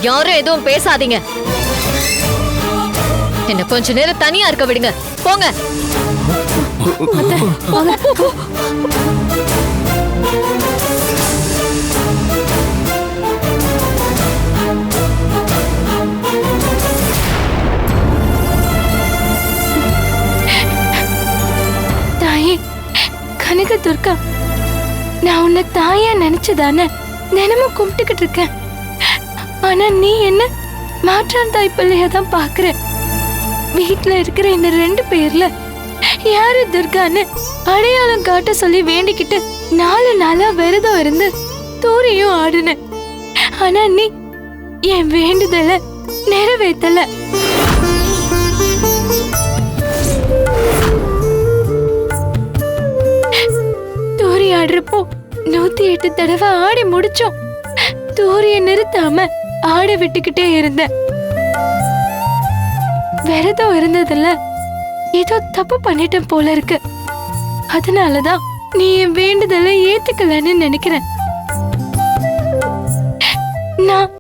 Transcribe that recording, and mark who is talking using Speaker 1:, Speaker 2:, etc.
Speaker 1: யாரும் எதுவும் பேசாதீங்க. என்ன கொஞ்ச நேரம் தனியா இருக்க விடுங்க. போங்க.
Speaker 2: தாயே கனக துர்கா, நான் உன்னை தாயா நினைச்சதானே தினமும் கும்பிட்டுக்கிட்டு இருக்கேன். ஆனா நீ என்ன மாற்றான் தாய் பிள்ளைய தான் பாக்குற. வீட்டுல இருக்கிற இந்த 2 பேர்ல யாரு துர்கான்னு அடையாளம் காட்ட சொல்லி வேண்டிக்கிட்டு 4 நாளா விரதம் இருந்து தூரியும் ஆடுன. ஆனா நீ என் வேண்டுதல நிறைவேத்தல. தூரி ஆடுறப்போ 108 தடவை ஆடி முடிச்சோம். தூரிய நிறுத்தாம ஆட விட்டுக்கிட்டே இருந்த. விரதம் இருந்ததுல ஏதோ தப்பு பண்ணிட்டேன் போல இருக்கு. அதனாலதான் நீ என் வேண்டுதலை ஏத்துக்கலன்னு நினைக்கிறேன். நான்